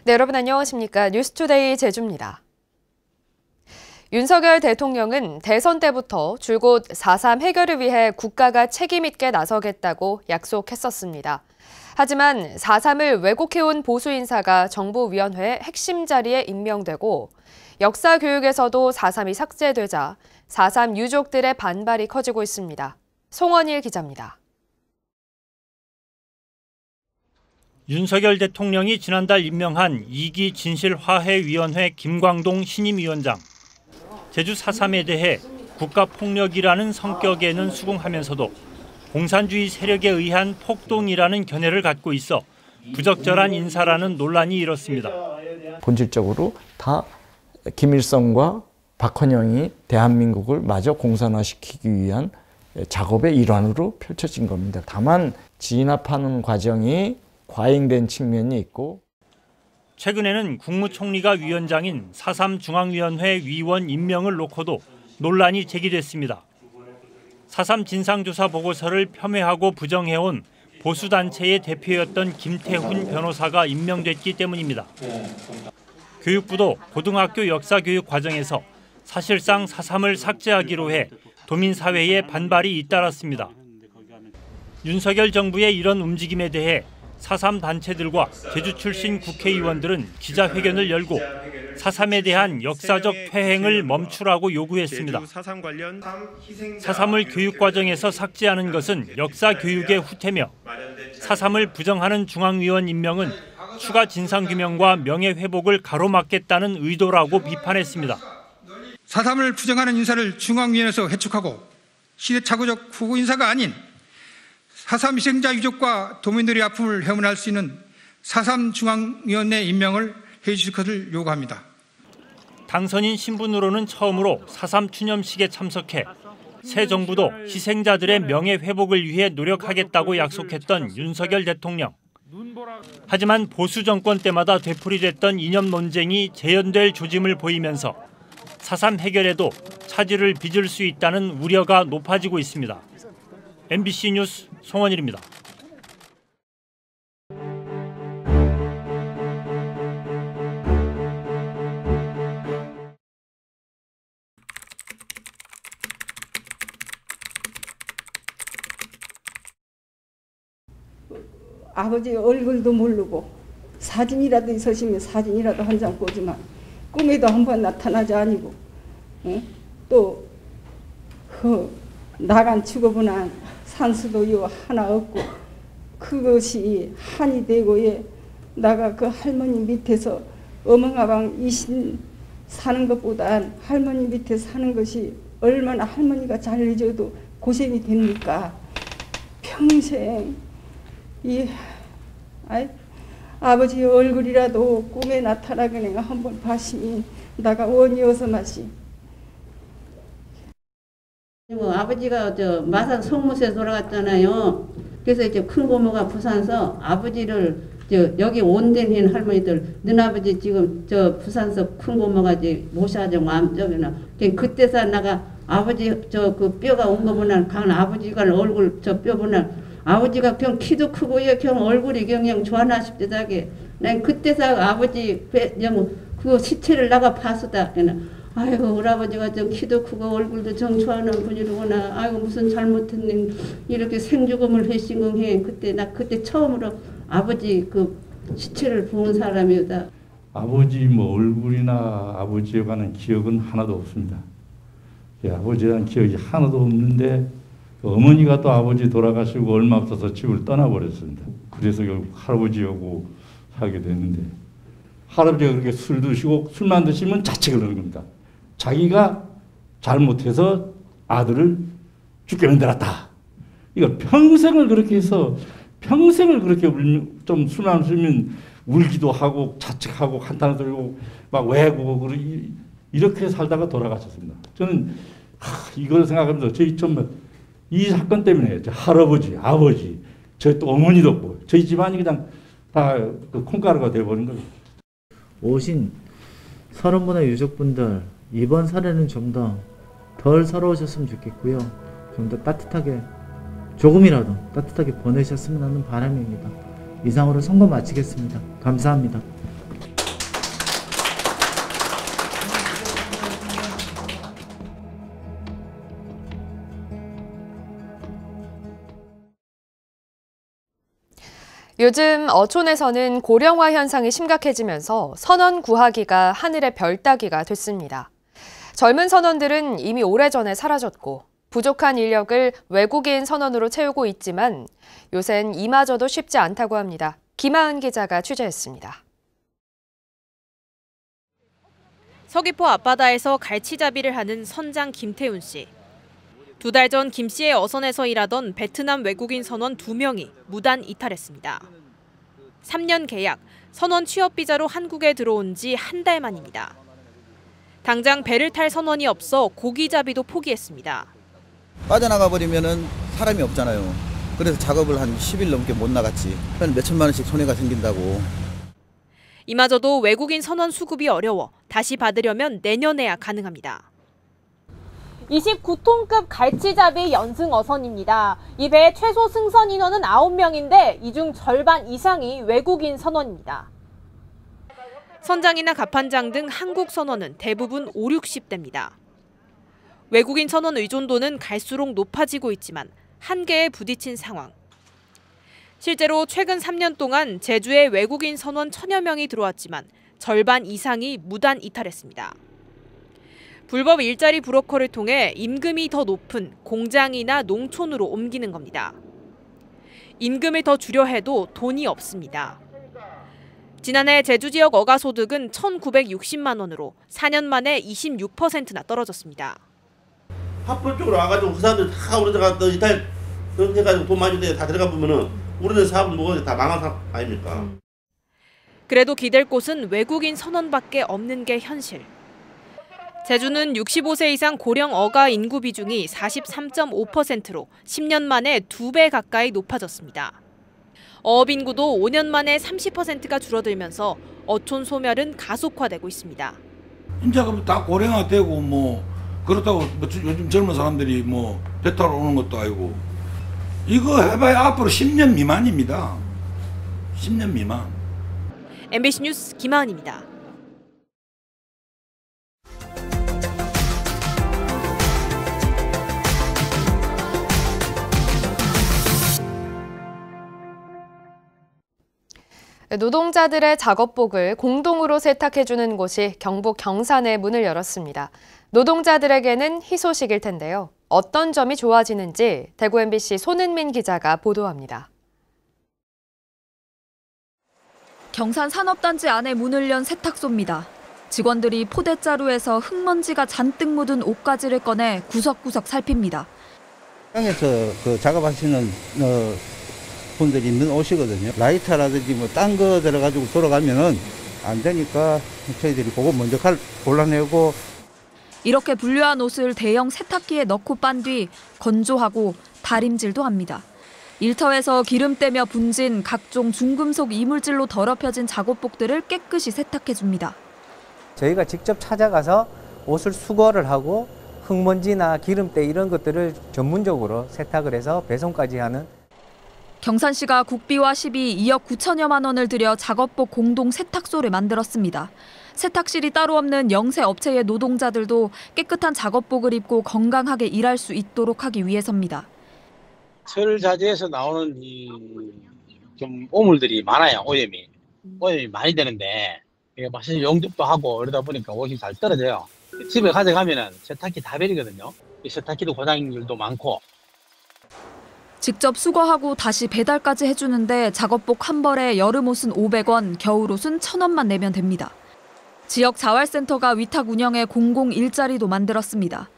네, 여러분 안녕하십니까? 뉴스투데이 제주입니다. 윤석열 대통령은 대선 때부터 줄곧 4.3 해결을 위해 국가가 책임 있게 나서겠다고 약속했었습니다. 하지만 4.3을 왜곡해온 보수 인사가 정부위원회 핵심 자리에 임명되고 역사 교육에서도 4.3이 삭제되자 4.3 유족들의 반발이 커지고 있습니다. 송원일 기자입니다. 윤석열 대통령이 지난달 임명한 2기 진실화해위원회 김광동 신임위원장. 제주 4.3에 대해 국가폭력이라는 성격에는 수긍하면서도 공산주의 세력에 의한 폭동이라는 견해를 갖고 있어 부적절한 인사라는 논란이 일었습니다. 본질적으로 다 김일성과 박헌영이 대한민국을 마저 공산화시키기 위한 작업의 일환으로 펼쳐진 겁니다. 다만 진압하는 과정이 과잉된 측면이 있고 최근에는 국무총리가 위원장인 4.3 중앙위원회 위원 임명을 놓고도 논란이 제기됐습니다. 4.3 진상조사 보고서를 폄훼하고 부정해온 보수단체의 대표였던 김태훈 변호사가 임명됐기 때문입니다. 교육부도 고등학교 역사교육 과정에서 사실상 4.3을 삭제하기로 해 도민사회의 반발이 잇따랐습니다. 윤석열 정부의 이런 움직임에 대해 4.3 단체들과 제주 출신 국회의원들은 기자회견을 열고 4.3에 대한 역사적 퇴행을 멈추라고 요구했습니다. 4.3을 교육과정에서 삭제하는 것은 역사교육의 후퇴며 4.3을 부정하는 중앙위원 임명은 추가 진상규명과 명예회복을 가로막겠다는 의도라고 비판했습니다. 4.3을 부정하는 인사를 중앙위원회에서 해촉하고 시대착오적 후보 인사가 아닌 4.3 희생자 유족과 도민들의 아픔을 해문할 수 있는 4.3 중앙위원회 임명을 해주실 것을 요구합니다. 당선인 신분으로는 처음으로 4.3 추념식에 참석해 새 정부도 희생자들의 명예회복을 위해 노력하겠다고 약속했던 윤석열 대통령. 하지만 보수 정권 때마다 되풀이됐던 이념 논쟁이 재현될 조짐을 보이면서 4.3 해결에도 차질을 빚을 수 있다는 우려가 높아지고 있습니다. MBC 뉴스 송원일입니다. 아버지 얼굴도 모르고 사진이라도 있으시면 사진이라도 한 장 보지만 꿈에도 한번 나타나지 아니고 또 나간 죽어보나 산수도 요 하나 없고 그것이 한이 되고 나가 그 할머니 밑에서 어멍아방 이신 사는 것보다 할머니 밑에 사는 것이 얼마나 할머니가 잘해줘도 고생이 됩니까? 평생 아버지 얼굴이라도 꿈에 나타나게 내가 한번 봤으니 나가 원이어서 마시. 아버지가 마산 송무소에 돌아갔잖아요. 그래서 이제 큰 고모가 부산서 아버지를 여기 온덴인 할머니들 넌 아버지 지금 부산서 큰 고모가 이제 모셔가지고 마음적이나 그때서 나가 아버지 그 뼈가 온 거 보면 강 아버지가 얼굴 뼈 보면 아버지가 그냥 키도 크고 그냥 얼굴이 그냥 좋아하십다게 난 그때서 아버지 그 시체를 나가 봤었다. 아이고 우리 아버지가 좀 키도 크고 얼굴도 정 좋아하는 분이구나. 아이고 무슨 잘못했니 이렇게 생죽음을 해신공해. 그때 처음으로 아버지 그 시체를 본 사람이다. 아버지 얼굴이나 아버지에 관한 기억은 하나도 없습니다. 아버지에 대한 기억이 하나도 없는데 어머니가 또 아버지 돌아가시고 얼마 없어서 집을 떠나버렸습니다. 그래서 결국 할아버지하고 살게 됐는데 할아버지가 그렇게 술 드시고 술만 드시면 자책을 하는 겁니다. 자기가 잘못해서 아들을 죽게 만들었다. 이거 평생을 그렇게 해서 평생을 그렇게 좀 술만 마시면 울기도 하고 자책하고 한탄을 들고 막 외고 이렇게 살다가 돌아가셨습니다. 저는 이걸 생각하면서 이 사건 때문에 할아버지, 아버지, 저희 또 어머니도 없고 저희 집안이 그냥 다 그 콩가루가 되어버린 거죠. 오신 서른분의 유족분들 이번 사례는 좀 더 덜 서러우셨으면 좋겠고요. 좀 더 따뜻하게 조금이라도 따뜻하게 보내셨으면 하는 바람입니다. 이상으로 선거 마치겠습니다. 감사합니다. 요즘 어촌에서는 고령화 현상이 심각해지면서 선원 구하기가 하늘의 별 따기가 됐습니다. 젊은 선원들은 이미 오래전에 사라졌고 부족한 인력을 외국인 선원으로 채우고 있지만 요샌 이마저도 쉽지 않다고 합니다. 김하은 기자가 취재했습니다. 서귀포 앞바다에서 갈치잡이를 하는 선장 김태훈 씨. 2달 전 김 씨의 어선에서 일하던 베트남 외국인 선원 2명이 무단 이탈했습니다. 3년 계약, 선원 취업 비자로 한국에 들어온 지 한 달 만입니다. 당장 배를 탈 선원이 없어 고기잡이도 포기했습니다. 빠져나가 버리면은 사람이 없잖아요. 그래서 작업을 한 10일 넘게 못 나갔지. 한 몇천만 원씩 손해가 생긴다고. 이마저도 외국인 선원 수급이 어려워 다시 받으려면 내년에야 가능합니다. 29톤급 갈치잡이 연승 어선입니다. 이 배의 최소 승선 인원은 9명인데 이 중 절반 이상이 외국인 선원입니다. 선장이나 갑판장 등 한국 선원은 대부분 5, 60대입니다. 외국인 선원 의존도는 갈수록 높아지고 있지만 한계에 부딪힌 상황. 실제로 최근 3년 동안 제주에 외국인 선원 1000여 명이 들어왔지만 절반 이상이 무단 이탈했습니다. 불법 일자리 브로커를 통해 임금이 더 높은 공장이나 농촌으로 옮기는 겁니다. 임금을 더 주려 해도 돈이 없습니다. 지난해 제주 지역 어가 소득은 1,960만 원으로 4년 만에 26%나 떨어졌습니다. 합법적으로 와가지고 그 사람들 다 우리가 이탈 해가지고 돈 많이 주는데 다 들어가 보면은 우리는 사업은 뭐가 다 망한 상황 아닙니까? 그래도 기댈 곳은 외국인 선원밖에 없는 게 현실. 제주는 65세 이상 고령 어가 인구 비중이 43.5%로 10년 만에 2배 가까이 높아졌습니다. 어업 인구도 5년 만에 30%가 줄어들면서 어촌 소멸은 가속화되고 있습니다. 이제 다 고령화되고 뭐 그렇다고 요즘 젊은 사람들이 뭐 배 타러 오는 것도 아니고 이거 해봐야 앞으로 10년 미만입니다. 10년 미만. MBC 뉴스 김하은입니다. 노동자들의 작업복을 공동으로 세탁해주는 곳이 경북 경산에 문을 열었습니다. 노동자들에게는 희소식일 텐데요. 어떤 점이 좋아지는지 대구 MBC 손은민 기자가 보도합니다. 경산 산업단지 안에 문을 연 세탁소입니다. 직원들이 포대자루에서 흙먼지가 잔뜩 묻은 옷가지를 꺼내 구석구석 살핍니다. 땅에서 그 작업하시는 분들이 오시거든요. 라이터라든지 뭐 딴 거 들어가지고 돌아가면은 안 되니까 저희들이 그거 먼저 골라내고. 이렇게 분류한 옷을 대형 세탁기에 넣고 빤 뒤 건조하고 다림질도 합니다. 일터에서 기름때며 분진 각종 중금속 이물질로 더럽혀진 작업복들을 깨끗이 세탁해줍니다. 저희가 직접 찾아가서 옷을 수거를 하고 흙먼지나 기름때 이런 것들을 전문적으로 세탁을 해서 배송까지 하는. 경산시가 국비와 시비 2억 9천여만 원을 들여 작업복 공동 세탁소를 만들었습니다. 세탁실이 따로 없는 영세 업체의 노동자들도 깨끗한 작업복을 입고 건강하게 일할 수 있도록 하기 위해서입니다. 설자재에서 나오는 좀 오물들이 많아요. 오염이 많이 되는데 이게 사실 용접도 하고 이러다 보니까 옷이 잘 떨어져요. 집에 가져가면은 세탁기 다 버리거든요. 이 세탁기도 고장률도 많고. 직접 수거하고 다시 배달까지 해주는데 작업복 한 벌에 여름옷은 500원, 겨울옷은 1,000원만 내면 됩니다. 지역 자활센터가 위탁 운영해 공공 일자리도 만들었습니다.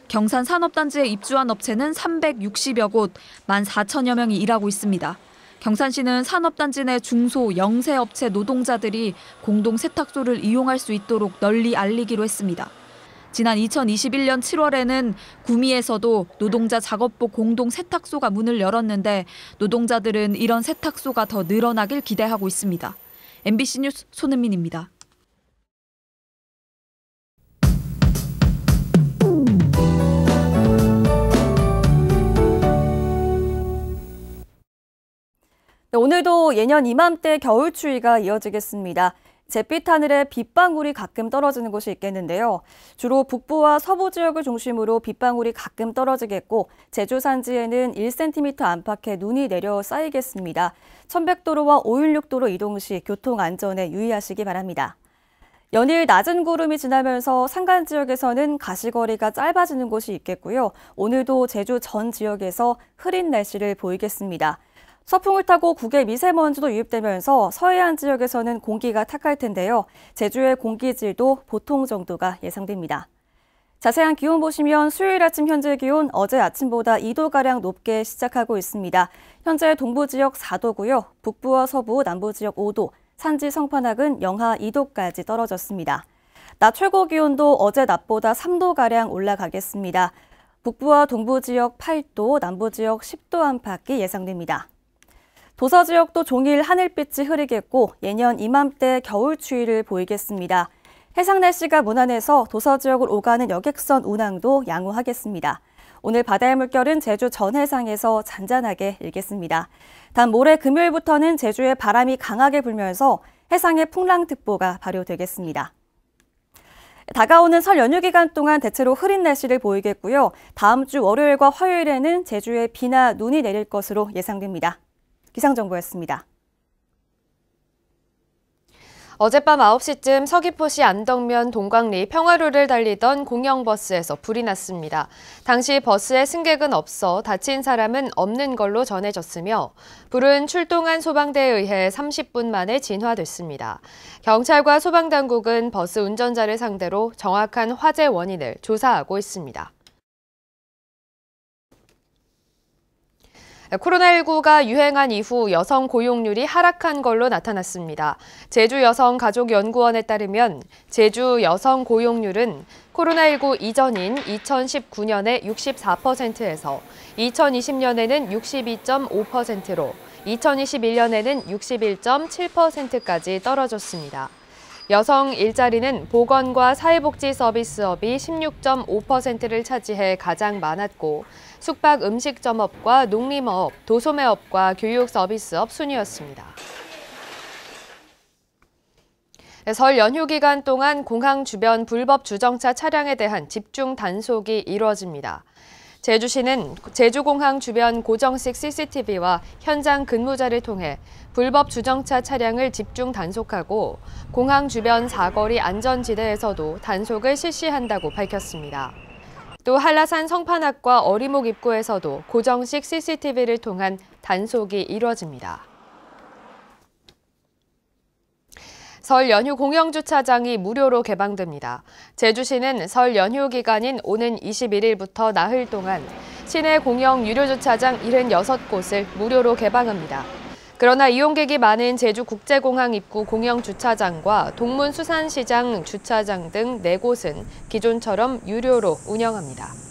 경산 산업단지에 입주한 업체는 360여 곳, 14,000여 명이 일하고 있습니다. 경산시는 산업단지 내 중소, 영세 업체 노동자들이 공동 세탁소를 이용할 수 있도록 널리 알리기로 했습니다. 지난 2021년 7월에는 구미에서도 노동자 작업복 공동 세탁소가 문을 열었는데 노동자들은 이런 세탁소가 더 늘어나길 기대하고 있습니다. MBC 뉴스 손은민입니다. 오늘도 예년 이맘때 겨울 추위가 이어지겠습니다. 잿빛 하늘에 빗방울이 가끔 떨어지는 곳이 있겠는데요. 주로 북부와 서부 지역을 중심으로 빗방울이 가끔 떨어지겠고 제주 산지에는 1cm 안팎의 눈이 내려 쌓이겠습니다. 천백도로와 516도로 이동 시 교통 안전에 유의하시기 바랍니다. 연일 낮은 구름이 지나면서 산간 지역에서는 가시거리가 짧아지는 곳이 있겠고요. 오늘도 제주 전 지역에서 흐린 날씨를 보이겠습니다. 서풍을 타고 국외 미세먼지도 유입되면서 서해안 지역에서는 공기가 탁할 텐데요. 제주의 공기질도 보통 정도가 예상됩니다. 자세한 기온 보시면 수요일 아침 현재 기온 어제 아침보다 2도가량 높게 시작하고 있습니다. 현재 동부 지역 4도고요. 북부와 서부, 남부 지역 5도, 산지 성판악은 영하 2도까지 떨어졌습니다. 낮 최고 기온도 어제 낮보다 3도가량 올라가겠습니다. 북부와 동부 지역 8도, 남부 지역 10도 안팎이 예상됩니다. 도서 지역도 종일 하늘빛이 흐리겠고 예년 이맘때 겨울 추위를 보이겠습니다. 해상 날씨가 무난해서 도서 지역을 오가는 여객선 운항도 양호하겠습니다. 오늘 바다의 물결은 제주 전 해상에서 잔잔하게 일겠습니다. 단 모레 금요일부터는 제주에 바람이 강하게 불면서 해상에 풍랑특보가 발효되겠습니다. 다가오는 설 연휴 기간 동안 대체로 흐린 날씨를 보이겠고요. 다음 주 월요일과 화요일에는 제주에 비나 눈이 내릴 것으로 예상됩니다. 기상정보였습니다. 어젯밤 9시쯤 서귀포시 안덕면 동광리 평화로를 달리던 공영버스에서 불이 났습니다. 당시 버스에 승객은 없어 다친 사람은 없는 걸로 전해졌으며 불은 출동한 소방대에 의해 30분 만에 진화됐습니다. 경찰과 소방당국은 버스 운전자를 상대로 정확한 화재 원인을 조사하고 있습니다. 코로나19가 유행한 이후 여성 고용률이 하락한 걸로 나타났습니다. 제주여성가족연구원에 따르면 제주 여성 고용률은 코로나19 이전인 2019년에 64%에서 2020년에는 62.5%로 2021년에는 61.7%까지 떨어졌습니다. 여성 일자리는 보건과 사회복지 서비스업이 16.5%를 차지해 가장 많았고 숙박 음식점업과 농림업, 도소매업과 교육 서비스업 순이었습니다. 설 연휴 기간 동안 공항 주변 불법 주정차 차량에 대한 집중 단속이 이루어집니다. 제주시는 제주공항 주변 고정식 CCTV와 현장 근무자를 통해 불법 주정차 차량을 집중 단속하고 공항 주변 사거리 안전지대에서도 단속을 실시한다고 밝혔습니다. 또 한라산 성판악과 어리목 입구에서도 고정식 CCTV를 통한 단속이 이루어집니다. 설 연휴 공영주차장이 무료로 개방됩니다. 제주시는 설 연휴 기간인 오는 21일부터 나흘 동안 시내 공영 유료주차장 76곳을 무료로 개방합니다. 그러나 이용객이 많은 제주국제공항 입구 공영주차장과 동문수산시장 주차장 등 4곳은 기존처럼 유료로 운영합니다.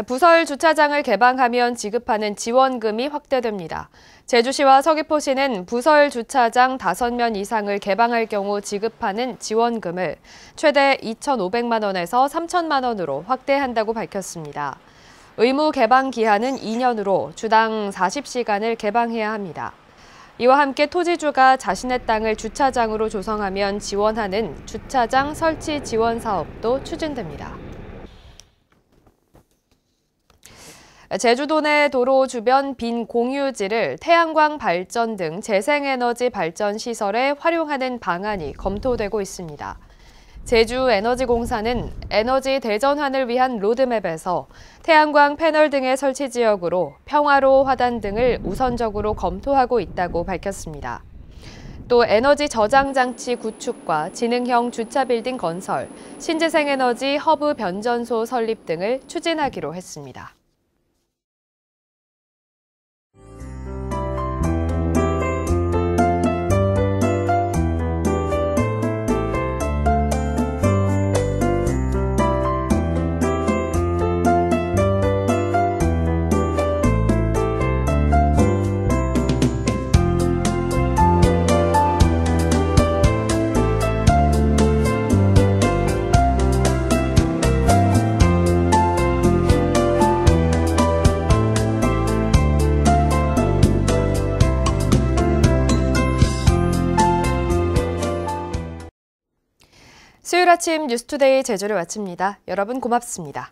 부설 주차장을 개방하면 지급하는 지원금이 확대됩니다. 제주시와 서귀포시는 부설 주차장 5면 이상을 개방할 경우 지급하는 지원금을 최대 2,500만 원에서 3,000만 원으로 확대한다고 밝혔습니다. 의무 개방 기한은 2년으로 주당 40시간을 개방해야 합니다. 이와 함께 토지주가 자신의 땅을 주차장으로 조성하면 지원하는 주차장 설치 지원 사업도 추진됩니다. 제주도 내 도로 주변 빈 공유지를 태양광 발전 등 재생에너지 발전 시설에 활용하는 방안이 검토되고 있습니다. 제주에너지공사는 에너지 대전환을 위한 로드맵에서 태양광 패널 등의 설치 지역으로 평화로 화단 등을 우선적으로 검토하고 있다고 밝혔습니다. 또 에너지 저장 장치 구축과 지능형 주차 빌딩 건설, 신재생에너지 허브 변전소 설립 등을 추진하기로 했습니다. 수요일 아침 뉴스투데이 제주를 마칩니다. 여러분 고맙습니다.